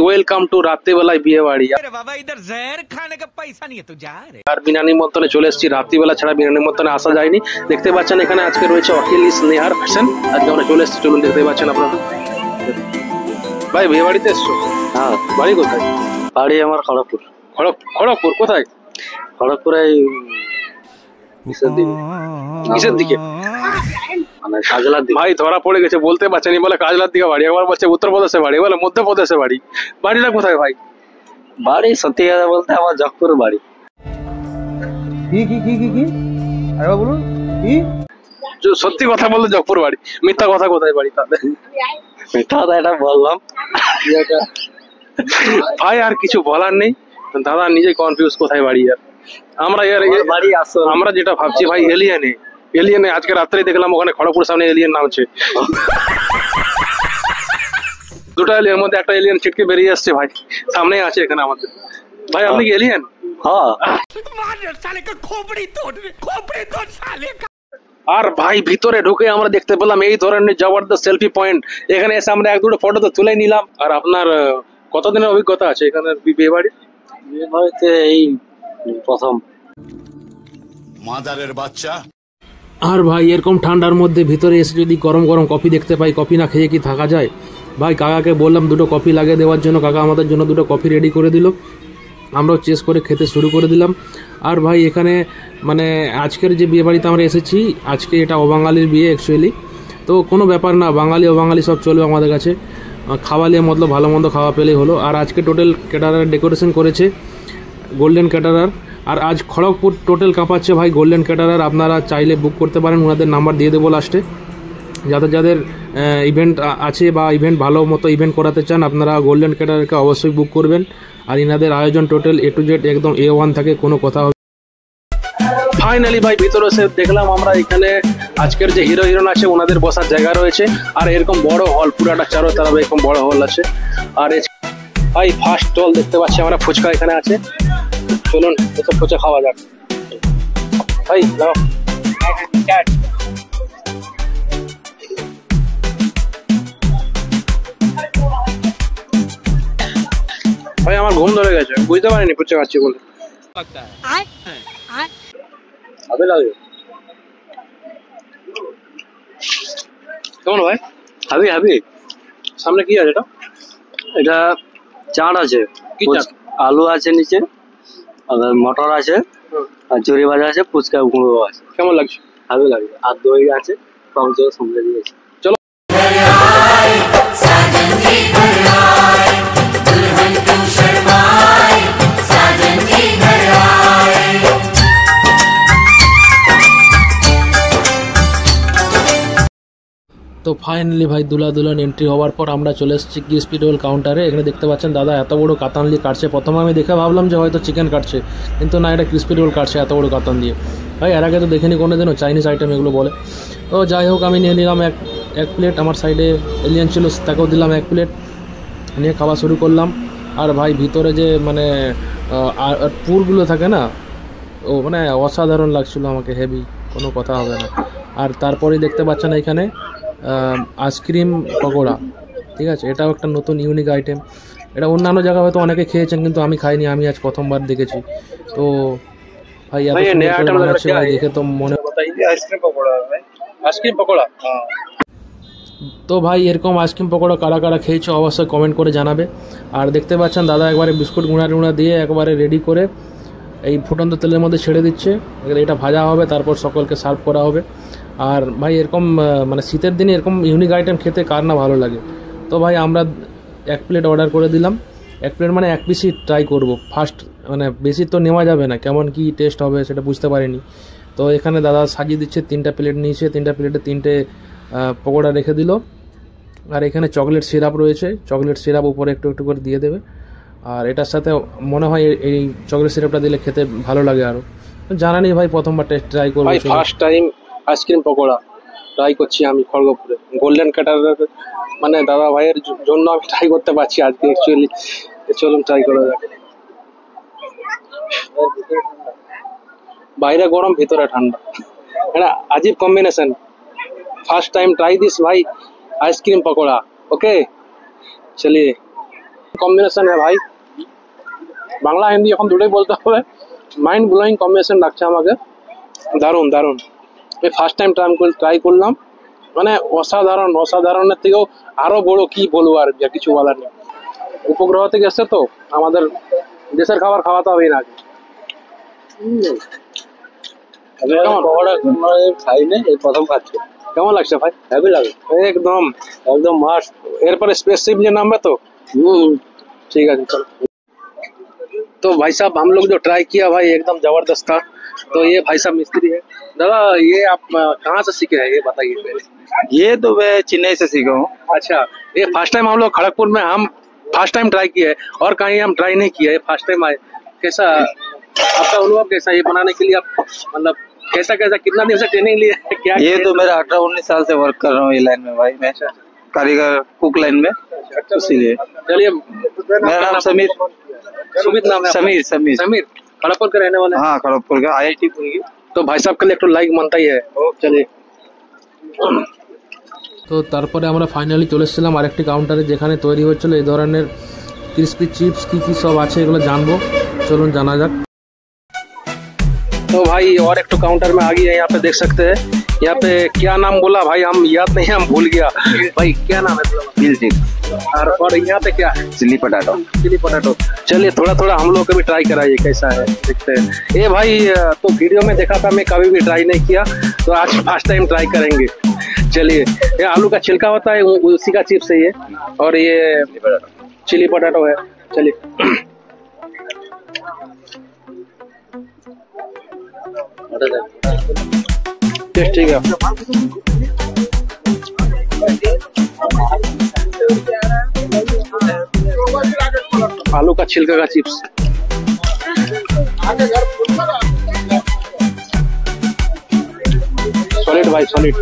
Welcome to রাত্রিবেলায় বিয়ে বাড়ি। বাবা ইধার জহর খানে কা পয়সা নিয়ে তো যা রে। আর বিনা নিমন্ত্রণে চলে এসেছি, রাত্রিবেলা ছাড়া বিনা নিমন্ত্রণে আসা যায়নি। দেখতে পাচ্ছেন এখানে আজকে রয়েছে অখিল স্নেহার ফ্যাশন। আজকে আমরা চলে এসেছি, চলুন দেখতে পাচ্ছেন আপনারা। ভাই বিয়ে বাড়িতে এসছো? হ্যাঁ। বাড়ি কোথায়? বাড়ি আমার খড়গপুর। খড়গপুর কোথায়? খড়গপুরে কিসের দিকে? মানে কাজলার দিকে। ভাই ধরা পড়ে গেছে, বলতে পারছেন বলে কাজলার দিকে বাড়ি, একবার বলছে উত্তরপ্রদেশে বাড়ি, বলে মধ্যপ্রদেশে বাড়ি। বাড়িটা কোথায় ভাই? বাড়ি সত্যি কথা বলতে আমার জগপুর বাড়ি। কি আরে বলুন কি? সত্যি কথা বলতে জগপুর বাড়ি, মিথ্যা কথা কোথায় বাড়ি তাহলে? মিথ্যা কথা এটা বললাম। ভাই আর কিছু বলার নেই, দাদা নিজে কনফিউজ কোথায় বাড়ি। আর আমরা বাড়ি আসো, আমরা যেটা ভাবছি ভাই এলিয়েনে আজকে রাত্রে দেখলাম ওখানে খড়গপুর সামনে এলিয়েন নামছে। দুটো এলিয়েন মধ্যে একটা এলিয়েন ছিটকে বেরিয়ে আসছে ভাই, সামনেই আছে এখানে আমাদের। ভাই আপনি কি এলিয়েন? হ্যাঁ। আর ভাই ভিতরে ঢুকে আমরা দেখতে পেলাম এই ধরনের জবরদস্ত সেলফি পয়েন্ট। এখানে এসে আমরা এক দুটো ফটো তো তুলে নিলাম। আর আপনার কতদিনের অভিজ্ঞতা আছে এখানে বিয়ে বাড়ি? বিয়ে বাড়িতে এই প্রথম। মাদারের বাচ্চা। আর ভাই এরকম ঠান্ডার মধ্যে ভিতরে এসে যদি গরম গরম কফি দেখতে পাই, কফি না খেয়ে কি থাকা যায়? ভাই কাকাকে বললাম দুটো কফি লাগিয়ে দেওয়ার জন্য, কাকা আমাদের জন্য দুটো কফি রেডি করে দিল। আমরাও চেস করে খেতে শুরু করে দিলাম। আর ভাই এখানে মানে আজকের যে বিয়ে বাড়িতে আমরা এসেছি, আজকে এটা অবাঙালির বিয়ে অ্যাকচুয়ালি। তো কোনো ব্যাপার না, বাঙালি অবাঙালি সব চলবে আমাদের কাছে। খাওয়া নিয়ে মতলব ভালো মন্দ খাওয়া পেলেই হলো। আর আজকে টোটাল ক্যাটারার ডেকোরেশন করেছে গোল্ডেন ক্যাটারার। আর আজ খড়গপুর টোটাল কাঁপাচ্ছে ভাই গোল্ডেন ক্যাটারার। আপনারা চাইলে বুক করতে পারেন, ওনাদের নাম্বার দিয়ে দেবো লাস্টে। যাদের ইভেন্ট আছে বা ইভেন্ট ভালো মতো ইভেন্ট করাতে চান, আপনারা গোল্ডেন ক্যাটারারকে অবশ্যই বুক করবেন। আর ইনাদের আয়োজন টোটাল A to Z একদম A1 থাকে, কোনো কথা হবে। ফাইনালি ভাই ভিতরে এসে দেখলাম আমরা এখানে আজকের যে হিরো হিরোইন আছে ওনাদের বসার জায়গা রয়েছে। আর এরকম বড় হল, পুরাটা চারো তারা এরকম বড় হল আছে। আর ভাই ফার্স্ট স্টল দেখতে পাচ্ছি আমরা, ফুচকা এখানে আছে। চলুন এসব ফুচকা খাওয়া যাক। ভাই নাও। ভাই আমার ঘুম ধরে গেছে, বুঝতে পারিনি ফুচকা খাচ্ছি বলে। ভালো লাগে কেমন ভাই? হাবি সামনে কি আছে এটা? এটা চাট আছে, কি চাট? আলু আছে নিচে, আর মটর আছে, আর চুরি ভাজা আছে, ফুচকা গুঁড়ো আছে। কেমন লাগছে? হাবি লাগে। আর দই আছে, টক জল সঙ্গে দিয়েছে। চলো। তো ফাইনালি ভাই দুলহান এন্ট্রি হওয়ার পর আমরা চলে এসেছি ক্রিসপি রোল কাউন্টারে। এখানে দেখতে পাচ্ছেন দাদা এত বড় কাতান দিয়ে কাটছে। প্রথমে আমি দেখে ভাবলাম যে হয়তো চিকেন কাটছে, কিন্তু না, এটা ক্রিসপি রোল কাটছে এত বড় কাতান দিয়ে। ভাই এর আগে তো দেখিনি কোনোদিনও, চাইনিজ আইটেম এগুলো বলে। তো যাই হোক আমি নিয়ে নিলাম এক প্লেট। আমার সাইডে এলিয়ান ছিল, তাকেও দিলাম এক প্লেট, নিয়ে খাওয়া শুরু করলাম। আর ভাই ভিতরে যে মানে পুরগুলো থাকে না, ও মানে অসাধারণ লাগছিলো আমাকে, হেভি, কোনো কথা হবে না। আর তারপরে দেখতে পাচ্ছেন এখানে আইসক্রিম পকোড়া, ঠিক আছে, এটাও একটা নতুন ইউনিক আইটেম। এটা অন্যান্য জায়গায় হয়তো অনেকে খেয়েছেন, কিন্তু আমি খাইনি, আমি আজ প্রথমবার দেখেছি। তো ভাই এত সুন্দর বানাচ্ছে ভাই, দেখে তো মনে আইসক্রিম পকোড়া। তো ভাই এরকম আইসক্রিম পকোড়া কারা কারা খেয়েছো অবশ্যই কমেন্ট করে জানাবে। আর দেখতে পাচ্ছেন দাদা একবারে বিস্কুট গুঁড়া দিয়ে একবারে রেডি করে এই ফুটন্ত তেলের মধ্যে ছেড়ে দিচ্ছে। এটা ভাজা হবে, তারপর সকলকে সার্ভ করা হবে। আর ভাই এরকম মানে শীতের দিনে এরকম ইউনিক আইটেম খেতে কার না ভালো লাগে। তো ভাই আমরা এক প্লেট অর্ডার করে দিলাম। এক প্লেট মানে এক পিসই ট্রাই করব ফার্স্ট, মানে বেশি তো নেওয়া যাবে না, কেমন কি টেস্ট হবে সেটা বুঝতে পারিনি। তো এখানে দাদা সাজিয়ে দিচ্ছে, 3টা প্লেট নিয়েছে, 3টা প্লেটে 3টে পকোড়া রেখে দিল। আর এখানে চকলেট সিরাপ রয়েছে, চকলেট সিরাপ উপরে একটু একটু করে দিয়ে দেবে। আর এটার সাথে মনে হয় এই চকলেট সিরাপটা দিলে খেতে ভালো লাগে। আরও জানা নেই ভাই, প্রথমবার টেস্ট ট্রাই করবো। First time ice cream pakora try করছি আমি খড়গপুরে গোল্ডেন ক্যাটারার, মানে দাদা ভাইয়ের জন্য আমি ট্রাই করতে পারছি আজকে অ্যাকচুয়ালি। চলুন ট্রাই করা যাক। বাইরে গরম, ভিতরে ঠান্ডা, এটা আজীব combination. First time try this भाई आइसक्रीम पकौड़ा। ओके चलिए। কম্বিনেশন है ভাই, বাংলা হিন্দি এখন দুটোই বলতে হবে। মাইন্ড ব্লোয়িং কম্বিনেশন লাগছে আমাকে, দারুণ দারুণ। এই ফার্স্ট টাইম ট্রাই করলাম, মানে অসাধারণ, অসাধারণের থেকেও আরো বড়, কি বলবো আর, যা কিছু বলার নেই। উপগ্রহ থেকে এসছে তো, আমাদের দেশের খাবার খাওয়াতে হবে না। খাইনি, এই প্রথম খাচ্ছি। কেমন লাগছে ভাই? হেভি লাগে, একদম একদম মাস্ট। এরপরে स्पेसशिप যে नाम है तो ठीक है चलो। तो भाई साहब हम लोग जो ट्राई किया भाई एकदम जबरदस्त था। तो ये भाई साहब मिस्त्री है। दादा ये आप कहाँ से सीखे हैं ये बताइए पहले। ये तो मैं चेन्नई से सीखा हूँ। अच्छा, ये फर्स्ट टाइम हम लोग खड़गपुर में हम फर्स्ट टाइम ट्राई किए है और कहीं हम ट्राई नहीं किया है, फर्स्ट टाइम आए। कैसा आपका अनुभव, कैसा ये बनाने के लिए आप मतलब कैसा कैसा कितना दिन से ट्रेनिंग लिए है, क्या ये तो मेरा 18-19 साल से वर्क कर रहा हूँ ये लाइन में भाई, मैं कारीगर कुक लाइन में, इसीलिए। चलिए, मेरा नाम समीर, सुमित नाम है। समीर समीर समीर खड़गपुर के रहने वाले हैं। हाँ खड़गपुर का, IIT पुरी। तो भाई साहब के लिए एक तो लाइक बनता ही है। चलिए, তো তারপরে আমরা ফাইনালি চলে এসেছিলাম আরেকটি কাউন্টারে, যেখানে তৈরি হচ্ছিল এই ধরনের ক্রিস্পি চিপস, কি কি সব আছে এগুলো জানবো, চলুন জানা যাক। तो भाई और एक तो काउंटर में आ गई है, यहाँ पे देख सकते हैं। यहाँ पे क्या नाम बोला भाई, हम याद नहीं, हम भूल गया भाई, क्या नाम है और यहाँ पे क्या है? Chilli potato. Chilli potato. चलिए थोड़ा थोड़ा हम लोग को भी ट्राई कराइए कैसा है, देखते हैं। ये भाई तो वीडियो में देखा था, मैं कभी भी ट्राई नहीं किया, तो आज फर्स्ट टाइम ट्राई करेंगे। चलिए, ये आलू का छिलका होता है उसी का चिप्स है ये, और ये चिली पोटैटो है। चलिए, ठीक है। आलू का छिलका का चिप्स, सॉलिड भाई सॉलिड।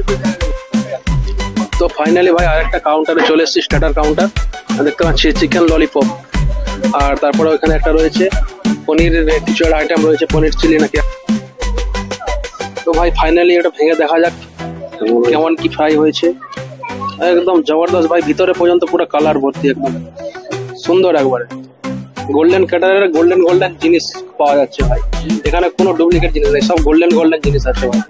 तो फाइनली भाई আরেকটা কাউন্টারে চলে এসেছি, স্টার্টার কাউন্টার। দেখতে পাচ্ছি চিকেন ললিপপ, আর তারপরে ওখানে একটা রয়েছে পনিরের কিছু একটা আইটেম রয়েছে, পনির চিলি নাকি। তো ভাই ফাইনালি এটা ভেঙে দেখা যাক কেমন কি ফ্রাই হয়েছে। একদম জবরদস্ত ভাই, ভিতরে পর্যন্ত পুরো কালার ভর্তি, একদম সুন্দর একবারে। গোল্ডেন কালারের গোল্ডেন গোল্ডেন জিনিস পাওয়া যাচ্ছে ভাই, এখানে কোনো ডুপ্লিকেট জিনিস নেই, সব গোল্ডেন গোল্ডেন জিনিস আছে ভাই।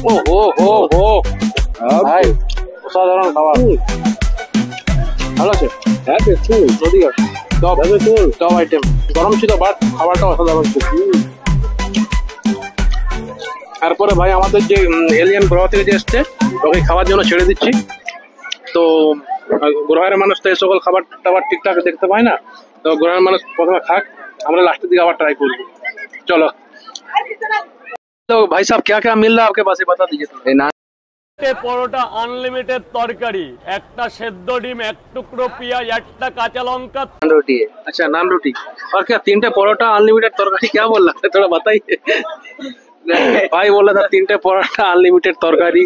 ও হো হো হো ভাই, অসাধারণ খাবার, ভালো আছে। হ্যাঁ ওদিকে টপ আইটেম গরম ছিল, বাট খাবারটা অসাধারণ ছিল। তারপরে ভাই আমাদের যে এলিয়ান গ্রহ থেকে যে এসছে, ওকে খাওয়ার জন্য ছেড়ে দিচ্ছি। তো গ্রহের মানুষ তো এই সকল খাবার টাবার ঠিকঠাক দেখতে পায় না, তো গ্রহের মানুষ প্রথমে খাক, আমরা লাস্টের দিকে আবার ট্রাই করবো। চলো। तो भाई साहब क्या क्या मिल रहा है आपके पास, ये बता दीजिए। পরোটা আনলিমিটেড তরকারি, একটা সেদ্ধ ডিম, এক টুকরো পেঁয়াজ, একটা কাঁচা লঙ্কা, रोटी है। अच्छा, नान रोटी और क्या, 3 परोटा अनलिमिटेड तरकारी, क्या बोल रहा था थोड़ा बताइए। भाई बोल रहा था 3 परोटा अनलिमिटेड तरकारी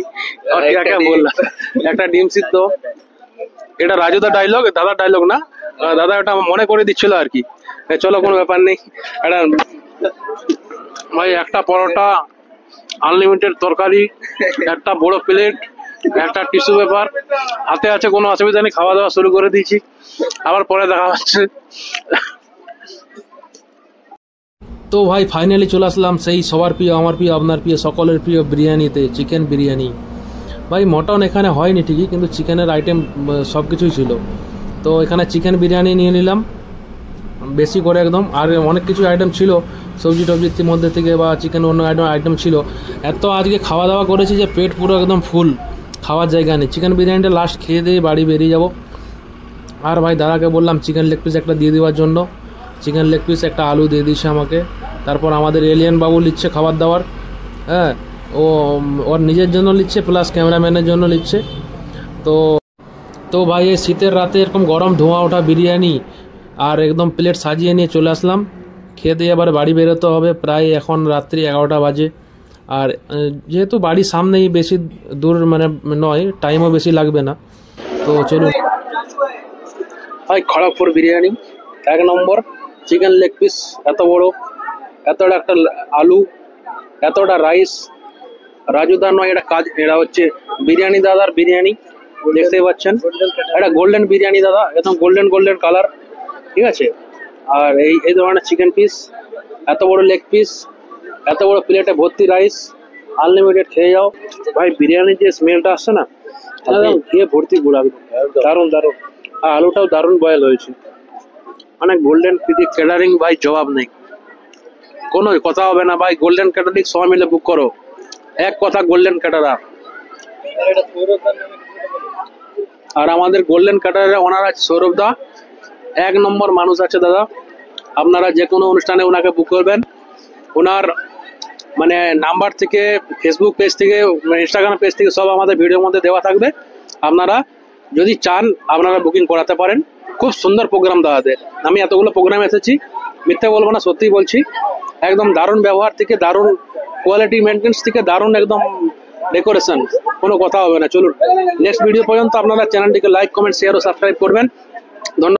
और क्या क्या बोल रहा था, একটা ডিম সিদ্ধ। এটা রাজুদা ডায়লগ, দাদা ডায়লগ না, দাদা এটা মনে করে দিচ্ছিল আর কি। চলো কোনো ব্যাপার নেই। এটা ভাই একটা পরোটা, আনলিমিটেড তরকারি, একটা বড় প্লেট, একটা টিস্যু পেপার হাতে আছে, কোনো অসুবিধা নেই, খাওয়া দাওয়া শুরু করে দিয়েছি, আবার পরে দেখা হচ্ছে। তো ভাই ফাইনালি চলে আসলাম সেই সবার প্রিয়, আমার প্রিয়, আপনার প্রিয়, সকলের প্রিয় বিরিয়ানিতে, চিকেন বিরিয়ানি। ভাই মটন এখানে হয়নি ঠিকই, কিন্তু চিকেনের আইটেম সব কিছুই ছিল। তো এখানে চিকেন বিরিয়ানি নিয়ে নিলাম বেশি করে একদম, আর অনেক কিছু আইটেম ছিল সবজি টবজির মধ্যে থেকে, বা চিকেন অন্য আইটেম ছিল। এত আজকে খাওয়া দাওয়া করেছি যে পেট পুরো একদম ফুল, খাওয়ার জায়গা নেই। চিকেন বিরিয়ানিটা লাস্ট খেয়ে দিয়ে বাড়ি বেরিয়ে যাব। আর ভাই দাদাকে বললাম চিকেন লেগ পিস একটা দিয়ে দেওয়ার জন্য, চিকেন লেগ পিস একটা আলু দিয়ে দিয়েছে আমাকে। তারপর আমাদের এলিয়ান বাবু নিচ্ছে খাবার দাবার, হ্যাঁ ও ওর নিজের জন্য নিচ্ছে, প্লাস ক্যামেরাম্যানের জন্য নিচ্ছে। তো ভাই এই শীতের রাতে এরকম গরম ধোঁয়া ওঠা বিরিয়ানি আর একদম প্লেট সাজিয়ে নিয়ে চলে আসলাম। খেয়ে দিয়ে আবার বাড়ি বেরোতে হবে, প্রায় এখন রাত্রি 11টা বাজে। আর যেহেতু বাড়ির সামনেই, বেশি দূর মানে নয়, টাইমও বেশি লাগবে না। তো চলুন ভাই, খড়গপুর বিরিয়ানি 1 নম্বর। চিকেন লেগ পিস এত বড়, এতটা একটা আলু, এতটা রাইস। রাজুদা নয়, এটা কাজ, এটা হচ্ছে বিরিয়ানি দাদার বিরিয়ানি। দেখতেই পাচ্ছেন এটা গোল্ডেন বিরিয়ানি দাদা, একদম গোল্ডেন গোল্ডেন কালার, ঠিক আছে। আর এই ধরনের চিকেন পিস, এত বড় লেগ পিস, এত বড় প্লেটে ভর্তি রাইস, আনলিমিটেড খেয়ে যাও ভাই। বিরিয়ানির যে স্মেলটা আসছে না, একদম খেয়ে ভর্তি গুড়া, দারুণ দারুণ। আর আলুটাও দারুণ বয়েল হয়েছে, মানে গোল্ডেন ক্যাটারিং ভাই জবাব নেই, কোনো কথা হবে না ভাই। গোল্ডেন ক্যাটারিং সবাই মিলে বুক করো, এক কথা গোল্ডেন ক্যাটারার। আর আমাদের গোল্ডেন ক্যাটারারের ওনার আছে সৌরভ দা, এক নম্বর মানুষ আছে দাদা। আপনারা যে কোনো অনুষ্ঠানে ওনাকে বুক করবেন, ওনার মানে নাম্বার থেকে, ফেসবুক পেজ থেকে, ইনস্টাগ্রাম পেজ থেকে সব আমাদের ভিডিওর মধ্যে দেওয়া থাকবে। আপনারা যদি চান আপনারা বুকিং করাতে পারেন। খুব সুন্দর প্রোগ্রাম দাদাদের, আমি এতগুলো প্রোগ্রাম এসেছি, মিথ্যে বলবো না, সত্যিই বলছি। একদম দারুণ ব্যবহার থেকে, দারুণ কোয়ালিটি মেনটেন্স থেকে, দারুণ একদম ডেকোরেশন, কোনো কথা হবে না। চলুন নেক্সট ভিডিও পর্যন্ত আপনারা চ্যানেলটিকে লাইক, কমেন্ট, শেয়ার ও সাবস্ক্রাইব করবেন। ধন্যবাদ।